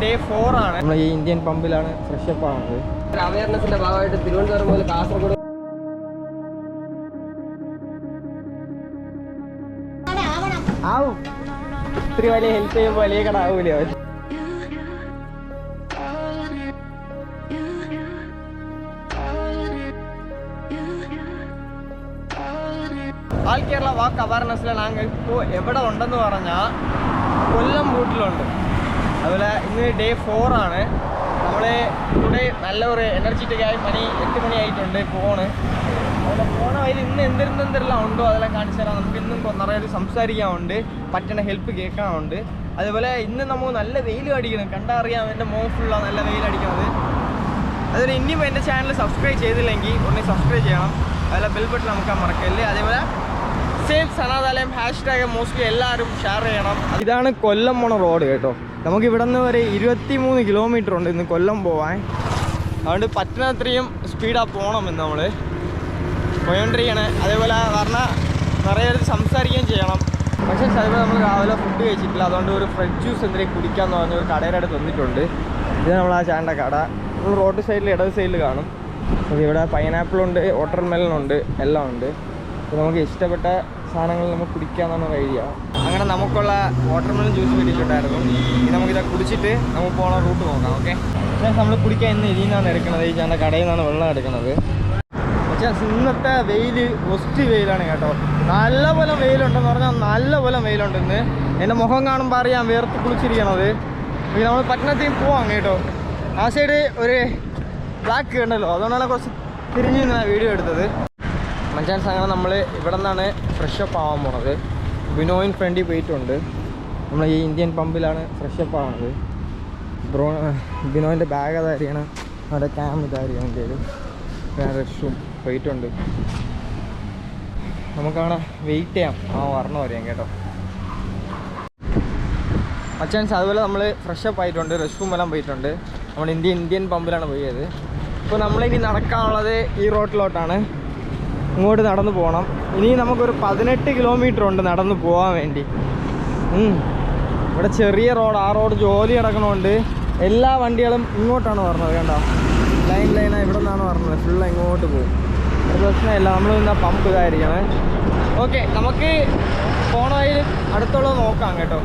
Day 4 ആണ്. നമ്മൾ ഈ ഇന്ത്യൻ പമ്പിലാണ് ഫ്രഷ് അപ്പ് ആവുന്നത്. അവയർനെസിന്റെ ഭാഗമായിട്ട് തിരുവനന്തപുരം മുതൽ കാസർഗോഡ് ആവും. ഇത്തിരി വലിയ ഹെൽപ്പ് ചെയ്യുമ്പോൾ വലിയ കട ആവൂലേ അവർ. ആൾ കേരള വാക്ക് അവയർനെസ്സിൽ ഞങ്ങൾ ഇപ്പോൾ എവിടെ ഉണ്ടെന്ന് പറഞ്ഞാൽ കൊല്ലം റൂട്ടിലുണ്ട്. അതുപോലെ ഇന്ന് ഡേ 4 ആണ്. നമ്മൾ ഇവിടെ നല്ല ഒരു എനർജറ്റിക്കായി 8 മണി ആയിട്ടുണ്ട്. അതുപോലെ പോണ വഴിയിൽ ഇന്ന് എന്തെല്ലാം ഉണ്ടോ അതെല്ലാം കാണിച്ചു തരാം. നമുക്ക് ഇന്നും നിറയെ സംസാരിക്കാനുണ്ട്, പറ്റുന്ന ഹെൽപ്പ് കേൾക്കാനുണ്ട്. അതുപോലെ ഇന്ന് നമുക്ക് നല്ല വെയിൽ അടിക്കണം, കണ്ടറിയാം. എൻ്റെ മോൻ ഫുള്ളാണ് നല്ല വെയിൽ അടിക്കുന്നത്. അതുപോലെ ഇനിയും എൻ്റെ ചാനൽ സബ്സ്ക്രൈബ് ചെയ്തില്ലെങ്കിൽ ഉടനെ സബ്സ്ക്രൈബ് ചെയ്യണം. അതുപോലെ ബെൽ ബട്ടൺ നമുക്ക് മറക്കല്ലേ. അതേപോലെ സേവ് സനാതാലയം #, മോസ്റ്റ്ലി എല്ലാവരും ഷെയർ ചെയ്യണം. ഇതാണ് കൊല്ലം പോണ റോഡ് കേട്ടോ. നമുക്ക് ഇവിടെ നിന്ന് വരെ 23 കിലോമീറ്റർ ഉണ്ട് ഇന്ന് കൊല്ലം പോവാൻ. അതുകൊണ്ട് പറ്റുന്നത്രയും സ്പീഡാണ് പോകണമെന്ന് നമ്മൾ പോയോണ്ടിരിക്കുകയാണ്. അതേപോലെ പറഞ്ഞാൽ നിറയെ സംസാരിക്കുകയും ചെയ്യണം. പക്ഷേ അതുപോലെ നമ്മൾ രാവിലെ ഫുഡ് കഴിച്ചിട്ടില്ല. അതുകൊണ്ട് ഒരു ഫ്രഷ് ജ്യൂസ് എന്തെങ്കിലും കുടിക്കാമെന്ന് പറഞ്ഞ ഒരു കടയുടെ അടുത്ത് വന്നിട്ടുണ്ട്. ഇത് നമ്മൾ ആ ചാണ്ട കട റോഡ് സൈഡിൽ ഇടത് സൈഡിൽ കാണും. അപ്പോൾ ഇവിടെ പൈനാപ്പിളുണ്ട്, വാട്ടർ മെലനുണ്ട്, എല്ലാം ഉണ്ട്. അപ്പോൾ നമുക്ക് ഇഷ്ടപ്പെട്ട സാധനങ്ങൾ നമുക്ക് കുടിക്കാമെന്നാണ് ഒരു ഐഡിയ. അങ്ങനെ നമുക്കുള്ള വാട്ടർ മെലൻ ജ്യൂസ് കിട്ടിയിട്ടുണ്ടായിരുന്നു. ഇനി നമുക്കിത് കുടിച്ചിട്ട് നമുക്ക് പോകുന്ന റൂട്ട് നോക്കാം. ഓക്കെ, നമ്മൾ കുടിക്കാൻ ഇന്ന് ഇതിൽ നിന്നാണ് എടുക്കുന്നത്. ഈ ചാണ്ട കടയിൽ നിന്നാണ് വെള്ളം എടുക്കുന്നത്. പക്ഷേ ഇന്നത്തെ വെയിൽ ഒസ്റ്റ് വെയിലാണ് കേട്ടോ. നല്ലപോലെ വെയിലുണ്ടെന്ന് പറഞ്ഞാൽ നല്ലപോലെ വെയിലുണ്ട് ഇന്ന്. എൻ്റെ മുഖം കാണുമ്പോൾ അറിയാം വേർത്ത് കുളിച്ചിരിക്കണത്. പിന്നെ നമ്മൾ പട്ടണത്തിൽ പോവാം കേട്ടോ. ആ സൈഡ് ഒരു ബ്ലാക്ക് ഉണ്ടല്ലോ, അതുകൊണ്ടാണ് കുറച്ച് തിരിഞ്ഞ് നിന്നാണ് വീഡിയോ എടുത്തത്. മച്ചാൻസ് അങ്ങനെ നമ്മൾ ഇവിടെ നിന്നാണ് ഫ്രഷ് അപ്പ് ആവാൻ പോണത്. ബിനോയിൻ ഫ്രണ്ടിൽ പോയിട്ടുണ്ട്. നമ്മൾ ഈ ഇന്ത്യൻ പമ്പിലാണ് ഫ്രഷ് അപ്പ് ആവുന്നത്. ബിനോയിൻ്റെ ബാഗ് അതായിരിക്കണം, അവിടെ ക്യാം ഇതായിരിക്കണം. എൻ്റെ റെസ്റ്റ് റൂം പോയിട്ടുണ്ട്. നമുക്കവിടെ വെയിറ്റ് ചെയ്യാം. വരണം അറിയാം കേട്ടോ മച്ചാൻസ്. അതുപോലെ നമ്മൾ ഫ്രഷ് അപ്പ് ആയിട്ടുണ്ട്, റെസ്റ്റ് റൂം എല്ലാം പോയിട്ടുണ്ട്. നമ്മൾ ഇന്ത്യൻ പമ്പിലാണ് പോയത്. ഇപ്പോൾ നമ്മളിനി നടക്കാനുള്ളത് ഈ റോഡിലോട്ടാണ്. ഇങ്ങോട്ട് നടന്നു പോകണം. ഇനി നമുക്കൊരു 18 കിലോമീറ്റർ ഉണ്ട് നടന്നു പോകാൻ വേണ്ടി. ഇവിടെ ചെറിയ റോഡ്, ആ റോഡ് ജോലി നടക്കണോണ്ട് എല്ലാ വണ്ടികളും ഇങ്ങോട്ടാണ് പറഞ്ഞത്. കണ്ടോ, ലൈനാണ് ഇവിടെ നിന്നാണ് പറഞ്ഞത്. ഫുള്ള് ഇങ്ങോട്ട് പോകും. ഒരു പ്രശ്നമില്ല, നമ്മൾ ഇന്ന് പമ്പ് ഇതായിരിക്കണേ. ഓക്കെ, നമുക്ക് പോണ വഴിയിൽ അടുത്തുള്ളത് നോക്കാം കേട്ടോ.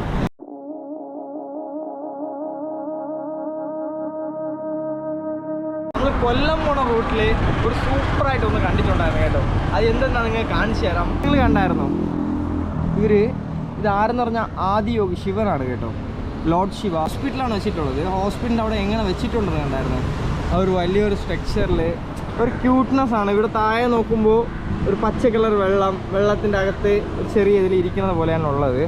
നമ്മൾ കൊല്ലം പോണ റൂട്ടിൽ ഒരു സൂപ്പറായിട്ടൊന്ന് കണ്ടിട്ടുണ്ടായിരുന്നു കേട്ടോ. അത് എന്തെന്നാ നിങ്ങൾ കാണിച്ചു തരാം. നിങ്ങൾ കണ്ടായിരുന്നോ? ഇത് ആരെന്ന് പറഞ്ഞാൽ ആദിയോഗി ശിവനാണ് കേട്ടോ. ലോർഡ് ശിവ ഹോസ്പിറ്റലാണ് വെച്ചിട്ടുള്ളത്. ഹോസ്പിറ്റലിൻ്റെ അവിടെ എങ്ങനെ വെച്ചിട്ടുണ്ടെന്ന് കണ്ടായിരുന്നു. ആ ഒരു വലിയൊരു സ്ട്രക്ചറിൽ ഒരു ക്യൂട്ട്നെസ് ആണ്. ഇവിടെ താഴെ നോക്കുമ്പോൾ ഒരു പച്ച കളർ വെള്ളത്തിൻ്റെ അകത്ത് ഒരു ചെറിയ ഇതിൽ ഇരിക്കുന്നത് പോലെയാണ് ഉള്ളത്.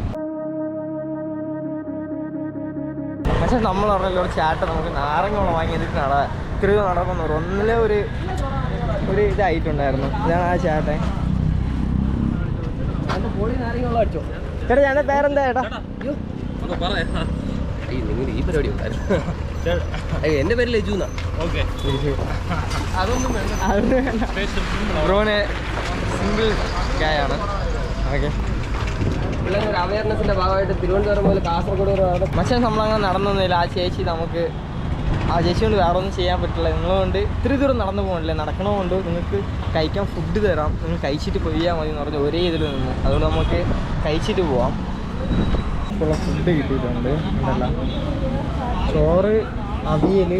പക്ഷേ നമ്മൾ പറഞ്ഞല്ലോ ഒരു ചാട്ട നമുക്ക് നാരങ്ങോളം വാങ്ങിയിട്ട് ഇത്രയോ നടക്കുന്നു. ഒന്നിലെ ഒരു ഇതായിട്ടുണ്ടായിരുന്നു. ഇതാണ് ആ ചാട്ടൻ. ചേട്ടാ ഞാൻ പേരെന്താ ചേട്ടാ? ഈ പരിപാടി എന്റെ പേര് ലജു. ബ്രോന് സിംഗിൾ ഗായാണ്. ഓക്കെ, ഒരു അവയർനെസിന്റെ ഭാഗമായിട്ട് തിരുവനന്തപുരം മുതൽ കാസർഗോഡ് മച്ചാൻ നമ്മളങ്ങനെ നടന്നൊന്നുമില്ല. ആ ചേച്ചി കൊണ്ട് വേറെ ഒന്നും ചെയ്യാൻ പറ്റില്ല. നിങ്ങളുകൊണ്ട് ഇത്തിരി ദൂരം നടന്നു പോകണില്ലേ, നടക്കണമുണ്ട്. നിങ്ങൾക്ക് കഴിക്കാൻ ഫുഡ് തരാം, നിങ്ങൾ കഴിച്ചിട്ട് പോയാൽ മതി എന്ന് പറഞ്ഞ് ഒരേ ഇതിൽ നിന്ന്. അതുകൊണ്ട് നമുക്ക് കഴിച്ചിട്ട് പോവാം. ഉള്ള ഫുഡ് കിട്ടിയിട്ടുണ്ട്. എന്തല്ല ചോറ്, അവിയൽ,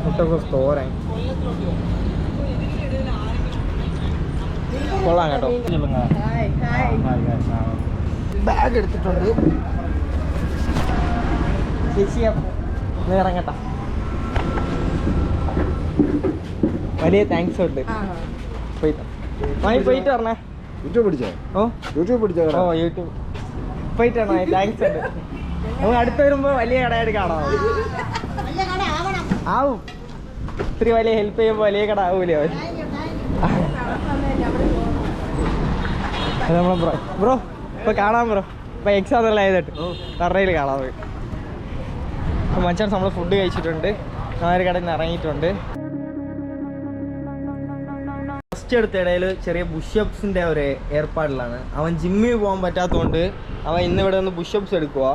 മുട്ടക്കോസ് തോരൻ. കൊള്ളാം കേട്ടോ. ബാഗ് എടുത്തിട്ടുണ്ട് ചേച്ചി. അപ്പോൾ ഇറങ്ങട്ടാ. വലിയ താങ്ക്സ് ഉണ്ട്. പോയിട്ട് പറഞ്ഞേ. യൂട്യൂബ് പിടിച്ചോ? യൂട്യൂബ് പോയിട്ട് പറഞ്ഞേ. താങ്ക്സ് ഉണ്ട്. നമുക്ക് അടുത്ത് വരുമ്പോൾ വലിയ കടയായിട്ട് കാണാം. ആവും. ഇത്തിരി വലിയ ഹെൽപ്പ് ചെയ്യുമ്പോൾ വലിയ കട ആവൂലേ അവർ. നമ്മളെ ബ്രോ ഇപ്പോൾ കാണാം ബ്രോ. ഇപ്പോൾ എക്സാം എല്ലാം ചെയ്തിട്ട് തറയിൽ കാണാൻ പോയി. മച്ചാൻ നമ്മൾ ഫുഡ് കഴിച്ചിട്ടുണ്ട്. ആ ഒരു കടയിൽ നിന്ന് ഇറങ്ങിയിട്ടുണ്ട്. ഫസ്റ്റ് എടുത്ത ഇടയിൽ ചെറിയ പുഷപ്സിൻ്റെ ഒരു ഏർപ്പാടിലാണ്. അവൻ ജിമ്മിൽ പോകാൻ പറ്റാത്തതുകൊണ്ട് അവൻ ഇന്നിവിടെ നിന്ന് പുഷപ്സ് എടുക്കുക.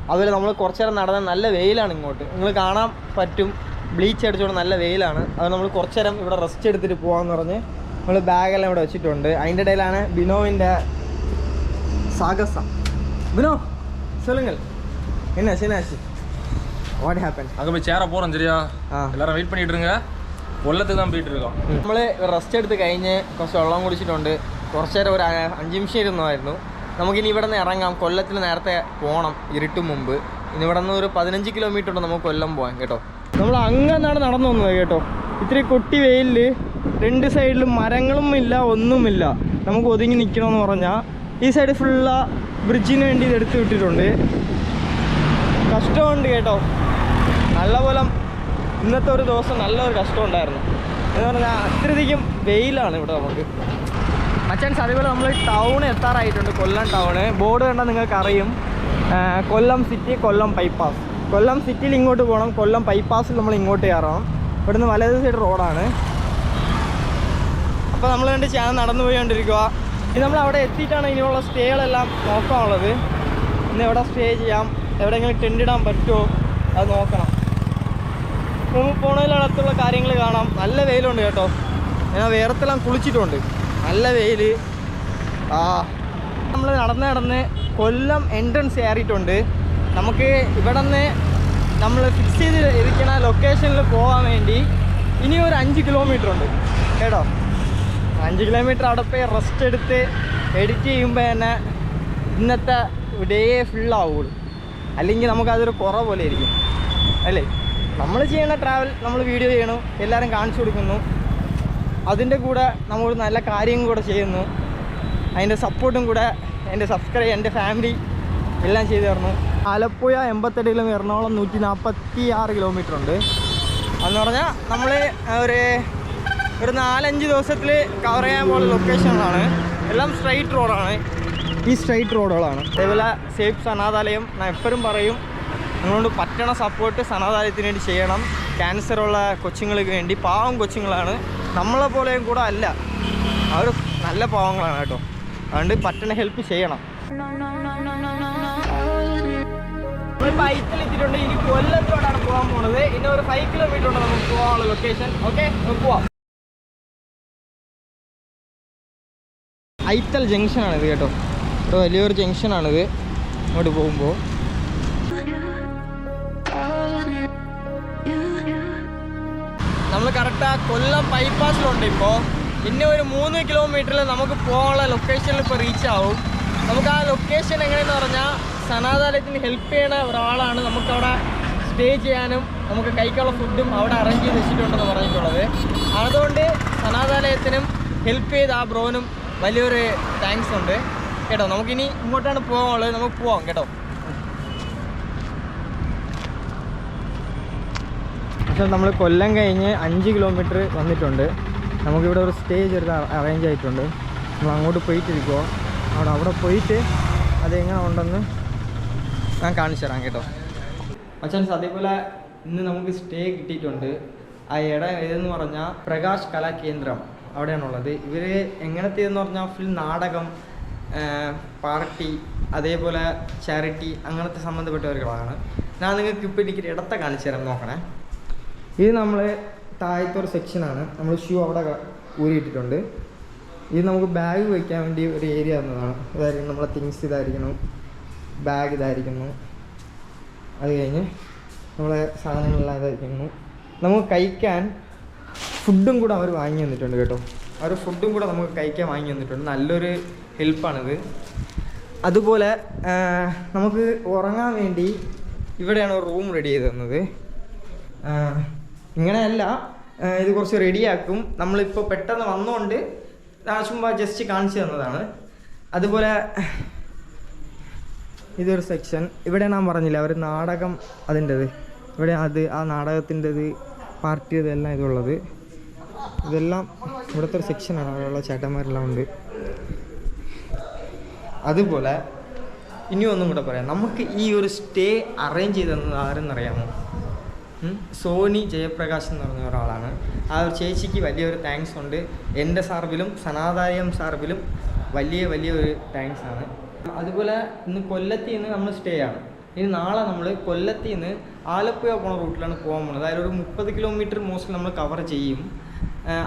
അതുപോലെ നമ്മൾ കുറച്ച് നേരം നടന്ന നല്ല വെയിലാണ് ഇങ്ങോട്ട്, നിങ്ങൾ കാണാൻ പറ്റും. ബ്ലീച്ച് അടിച്ചുകൊണ്ട് നല്ല വെയിലാണ്. അത് നമ്മൾ കുറച്ച് നേരം ഇവിടെ റെസ്റ്റ് എടുത്തിട്ട് പോകാമെന്ന് പറഞ്ഞ് നമ്മൾ ബാഗെല്ലാം ഇവിടെ വെച്ചിട്ടുണ്ട്. അതിൻ്റെ ഇടയിലാണ് ബിനോവിൻ്റെ സാഗസം. ബിനോ சொல்லுங்கள் என்ன சினாச்சு வாட் ஹேப்பன்? அங்கே போய் சேர போகிறோம் சரியா? எல்லாரும் வெயிட் பண்ணிட்டு இருங்க. കൊല്ലത്ത് தான் പോയിട്ട് இருக்கோம். നമ്മൾ റെസ്റ്റ് എടുത്ത് കഴിഞ്ഞ് കുറച്ച് വെള്ളം കുടിച്ചിട്ടുണ്ട്. കുറച്ച് നേരം ഒരു 5 നിമിഷം ഇരുന്നായിരുന്നു. നമുക്കിനി ഇവിടെ നിന്ന് ഇറങ്ങാം. കൊല്ലത്തിൽ നേരത്തെ പോകണം ഇരുട്ടും മുമ്പ്. ഇനി ഇവിടെ നിന്ന് ഒരു 15 കിലോമീറ്റർ ഉണ്ട് നമുക്ക് കൊല്ലം പോകാൻ കേട്ടോ. നമ്മൾ അങ്ങനാണ് നടന്നു വന്നത് കേട്ടോ. ഇത്തിരി കൊട്ടി വെയിലിൽ 2 സൈഡിലും മരങ്ങളും ഇല്ല, ഒന്നുമില്ല. നമുക്ക് ഒതുങ്ങി നിൽക്കണമെന്ന് പറഞ്ഞാൽ ഈ സൈഡ് ഫുള്ള് ബ്രിഡ്ജിന് വേണ്ടി ഇത് എടുത്ത് വിട്ടിട്ടുണ്ട്. കഷ്ടമുണ്ട് കേട്ടോ. നല്ലപോലെ ഇന്നത്തെ ഒരു ദിവസം നല്ലൊരു കഷ്ടമുണ്ടായിരുന്നു. എന്ന് പറഞ്ഞാൽ അത്രയധികം വെയിലാണ് ഇവിടെ നമുക്ക്. മച്ചാൻസ് അതേപോലെ നമ്മൾ ടൗൺ എത്താറായിട്ടുണ്ട്. കൊല്ലം ടൗണ് ബോർഡ് കണ്ടാൽ നിങ്ങൾക്ക് അറിയും. കൊല്ലം സിറ്റി, കൊല്ലം ബൈപ്പാസ്. കൊല്ലം സിറ്റിയിൽ ഇങ്ങോട്ട് പോകണം, കൊല്ലം ബൈപ്പാസിൽ നമ്മൾ ഇങ്ങോട്ട് കയറണം. ഇവിടുന്ന് വലത് സൈഡ് റോഡാണ്. അപ്പോൾ നമ്മൾ കണ്ട് ഞാൻ നടന്നു പോയിക്കൊണ്ടിരിക്കുക. ഇത് നമ്മൾ അവിടെ എത്തിയിട്ടാണ് ഇനിയുള്ള സ്റ്റേകളെല്ലാം നോക്കാനുള്ളത്. ഇന്ന് എവിടെ സ്റ്റേ ചെയ്യാം, എവിടെയെങ്കിലും ടെൻ്റ് ഇടാൻ പറ്റുമോ അത് നോക്കണം. പോണതിലടുത്തുള്ള കാര്യങ്ങൾ കാണാം. നല്ല വെയിലുണ്ട് കേട്ടോ. ഞാൻ വേറെത്തെല്ലാം കുളിച്ചിട്ടുണ്ട്. നല്ല വെയിൽ. നമ്മൾ നടന്ന് കൊല്ലം എൻട്രൻസ് കയറിയിട്ടുണ്ട്. നമുക്ക് ഇവിടെ നിന്ന് നമ്മൾ ഫിക്സ് ചെയ്ത് ഇരിക്കുന്ന ലൊക്കേഷനിൽ പോകാൻ വേണ്ടി ഇനി ഒരു 5 കിലോമീറ്റർ ഉണ്ട് കേട്ടോ. 5 കിലോമീറ്റർ അവിടെ പോയി റെസ്റ്റ് എടുത്ത് എഡിറ്റ് ചെയ്യുമ്പോൾ തന്നെ ഇന്നത്തെ ഡേ ഫുള്ളാവുള്ളൂ. അല്ലെങ്കിൽ നമുക്കതൊരു കുറവ് പോലെ ഇരിക്കും അല്ലേ. നമ്മൾ ചെയ്യണ ട്രാവൽ നമ്മൾ വീഡിയോ ചെയ്യണം, എല്ലാവരും കാണിച്ചു കൊടുക്കുന്നു. അതിൻ്റെ കൂടെ നമ്മൾ നല്ല കാര്യം കൂടെ ചെയ്യുന്നു. അതിൻ്റെ സപ്പോർട്ടും കൂടെ എൻ്റെ ഫാമിലി എല്ലാം ചെയ്തു തരണം. ആലപ്പുഴ 88 കിലോമീറ്റർ, എറണാകുളം 146 കിലോമീറ്റർ ഉണ്ട്. എന്ന് പറഞ്ഞാൽ നമ്മൾ ഒരു 4-5 ദിവസത്തിൽ കവർ ചെയ്യാൻ പോകുന്ന ലൊക്കേഷനുകളാണ്. എല്ലാം സ്ട്രൈറ്റ് റോഡാണ്. ഈ സ്ട്രൈറ്റ് റോഡുകളാണ്. അതേപോലെ സേഫ് സനാഥാലയം ഞാൻ എപ്പോഴും പറയും, നിങ്ങളോട് പറ്റണ സപ്പോർട്ട് സനാഥാലയത്തിന് വേണ്ടി ചെയ്യണം. ക്യാൻസറുള്ള കൊച്ചുങ്ങൾക്ക് വേണ്ടി. പാവം കൊച്ചുങ്ങളാണ്, നമ്മളെ പോലെയും കൂടെ അല്ല, അവർ നല്ല പാവങ്ങളാണ് കേട്ടോ. അതുകൊണ്ട് പറ്റണ ഹെൽപ്പ് ചെയ്യണം. നമ്മളിപ്പോൾ ഐത്തലെത്തിയിട്ടുണ്ട്. ഇനി കൊല്ലത്തോടാണ് പോകാൻ പോണത്. ഇനി ഒരു 5 കിലോമീറ്റർ ഉണ്ട് നമുക്ക് പോകാനുള്ള ലൊക്കേഷൻ. ഓക്കെ, നമുക്ക് പോവാം. ഐത്തൽ ജംഗ്ഷനാണിത് കേട്ടോ. ഒരു വലിയൊരു ജംഗ്ഷനാണിത്. ഇങ്ങോട്ട് പോകുമ്പോൾ നമ്മൾ കറക്റ്റ് ആ കൊല്ലം ബൈപ്പാസിലുണ്ട്. ഇപ്പോൾ പിന്നെ ഒരു 3 കിലോമീറ്ററിൽ നമുക്ക് പോകാനുള്ള ലൊക്കേഷനിൽ ഇപ്പോൾ റീച്ച് ആവും. നമുക്ക് ആ ലൊക്കേഷൻ എങ്ങനെയെന്ന് പറഞ്ഞാൽ സനാഥാലയത്തിന് ഹെൽപ്പ് ചെയ്യണ ഒരാളാണ് നമുക്കവിടെ സ്റ്റേ ചെയ്യാനും നമുക്ക് കഴിക്കാനുള്ള ഫുഡും അവിടെ അറേഞ്ച് ചെയ്ത് വെച്ചിട്ടുണ്ടെന്ന് പറഞ്ഞിട്ടുള്ളത്. അതുകൊണ്ട് സനാഥാലയത്തിനും ഹെൽപ്പ് ചെയ്ത് ആ ബ്രോനും വലിയൊരു താങ്ക്സ് ഉണ്ട് കേട്ടോ. നമുക്കിനി ഇങ്ങോട്ടാണ് പോകാനുള്ളത്. നമുക്ക് പോവാം കേട്ടോ. പക്ഷേ നമ്മൾ കൊല്ലം കഴിഞ്ഞ് 5 കിലോമീറ്റർ വന്നിട്ടുണ്ട്. നമുക്കിവിടെ ഒരു സ്റ്റേ ചെറുത് അറേഞ്ച് ആയിട്ടുണ്ട്. നമ്മൾ അങ്ങോട്ട് പോയിട്ടിരിക്കുമോ. അവിടെ പോയിട്ട് അതെങ്ങനെ ഉണ്ടെന്ന് ഞാൻ കാണിച്ചു തരാം കേട്ടോ. മച്ചാൻസ് അതേപോലെ ഇന്ന് നമുക്ക് സ്റ്റേ കിട്ടിയിട്ടുണ്ട്. ആ ഇടം ഏതെന്ന് പറഞ്ഞാൽ പ്രകാശ് കലാ കേന്ദ്രം അവിടെയാണുള്ളത്. ഇവർ എങ്ങനത്തേതെന്ന് പറഞ്ഞാൽ ഫുൾ നാടകം, പാർട്ടി, അതേപോലെ ചാരിറ്റി അങ്ങനത്തെ സംബന്ധപ്പെട്ടവർക്കാണ്. ഞാൻ നിങ്ങൾക്ക് ഇപ്പോൾ എനിക്ക് ഇടത്തെ കാണിച്ചു തരാം, നോക്കണേ. ഇത് നമ്മൾ താഴത്തെ ഒരു സെക്ഷനാണ്. നമ്മൾ ഷൂ അവിടെ ഊരിയിട്ടിട്ടുണ്ട്. ഇത് നമുക്ക് ബാഗ് വയ്ക്കാൻ വേണ്ടി ഒരു ഏരിയ തന്നതാണ്. ഇതായിരിക്കും നമ്മളെ തിങ്സ്, ഇതായിരിക്കണം ബാഗ്, ഇതായിരിക്കുന്നു. അത് കഴിഞ്ഞ് നമ്മളെ സാധനങ്ങളെല്ലാം ഇതായിരിക്കുന്നു. നമുക്ക് കഴിക്കാൻ ഫുഡും കൂടെ അവർ വാങ്ങി തന്നിട്ടുണ്ട് കേട്ടോ. അവർ ഫുഡും കൂടെ നമുക്ക് കഴിക്കാൻ വാങ്ങി തന്നിട്ടുണ്ട്. നല്ലൊരു ഹെൽപ്പാണിത്. അതുപോലെ നമുക്ക് ഉറങ്ങാൻ വേണ്ടി ഇവിടെയാണ് ഒരു റൂം റെഡി ചെയ്ത് തന്നത്. ഇങ്ങനെയല്ല, ഇത് കുറച്ച് റെഡിയാക്കും. നമ്മളിപ്പോൾ പെട്ടെന്ന് വന്നുകൊണ്ട് ചുമ്മാ ജസ്റ്റ് കാണിച്ചു തന്നതാണ്. അതുപോലെ ഇതൊരു സെക്ഷൻ. ഇവിടെ ഞാൻ പറഞ്ഞില്ല അവർ നാടകം അതിൻ്റെത്, ഇവിടെ ആ നാടകത്തിൻ്റെത്, പാർട്ടിയത് എല്ലാം ഇതുള്ളത്. ഇതെല്ലാം ഇവിടുത്തെ ഒരു സെക്ഷനാണ്. അവിടെയുള്ള ചേട്ടന്മാരെല്ലാം ഉണ്ട്. അതുപോലെ ഇനി ഒന്നും കൂടെ പറയാം. നമുക്ക് ഈ ഒരു സ്റ്റേ അറേഞ്ച് ചെയ്ത് തന്നത് ആരെന്നറിയാമോ? സോനി ജയപ്രകാശ് എന്ന് പറഞ്ഞ ഒരാളാണ്. ആ ഒരു ചേച്ചിക്ക് വലിയൊരു താങ്ക്സ് ഉണ്ട്. എൻ്റെ സാർബിലും സനാഥാലയം സാർബിലും വലിയൊരു താങ്ക്സ് ആണ്. അതുപോലെ ഇന്ന് കൊല്ലത്തിൽ നിന്ന് നമ്മൾ സ്റ്റേ ആണ്. ഇനി നാളെ നമ്മൾ കൊല്ലത്തിൽ നിന്ന് ആലപ്പുഴ പോണ റൂട്ടിലാണ് പോകാൻ പോകുന്നത്. അതായത് ഒരു 30 കിലോമീറ്റർ മോസ്റ്റ്ലി നമ്മൾ കവർ ചെയ്യും.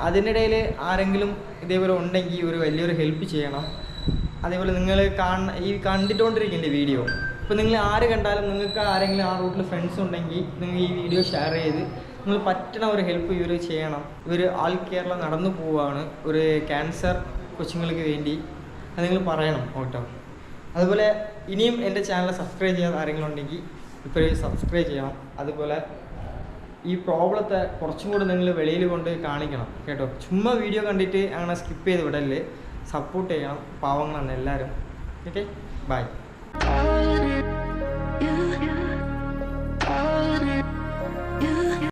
അതിനിടയിൽ ആരെങ്കിലും ഇതേപോലെ ഉണ്ടെങ്കിൽ ഒരു വലിയൊരു ഹെൽപ്പ് ചെയ്യണം. അതേപോലെ നിങ്ങൾ കണ്ടിട്ടുകൊണ്ടിരിക്കേണ്ട വീഡിയോ ഇപ്പോൾ നിങ്ങൾ ആര് കണ്ടാലും നിങ്ങൾക്ക് ആരെങ്കിലും ആ റൂട്ടിൽ ഫ്രണ്ട്സ് ഉണ്ടെങ്കിൽ നിങ്ങൾ ഈ വീഡിയോ ഷെയർ ചെയ്ത് നിങ്ങൾ പറ്റണ ഒരു ഹെൽപ്പ് ഇവർ ചെയ്യണം. ഇവർ ആൾ കേരള നടന്നു പോവുകയാണ് ഒരു ക്യാൻസർ കൊച്ചുങ്ങൾക്ക് വേണ്ടി. അത് നിങ്ങൾ പറയണം കേട്ടോ. അതുപോലെ ഇനിയും എൻ്റെ ചാനൽ സബ്സ്ക്രൈബ് ചെയ്യാത്ത ആരെങ്കിലും ഉണ്ടെങ്കിൽ ഇപ്പോൾ സബ്സ്ക്രൈബ് ചെയ്യണം. അതുപോലെ ഈ പ്രോബ്ലത്തെ കുറച്ചും കൂടെ നിങ്ങൾ വെളിയിൽ കൊണ്ട് കാണിക്കണം കേട്ടോ. ചുമ്മാ വീഡിയോ കണ്ടിട്ട് അങ്ങനെ സ്കിപ്പ് ചെയ്ത് വിടല്ലേ. സപ്പോർട്ട് ചെയ്യണം. പാവങ്ങളാണ് എല്ലാവരും. Okay, by.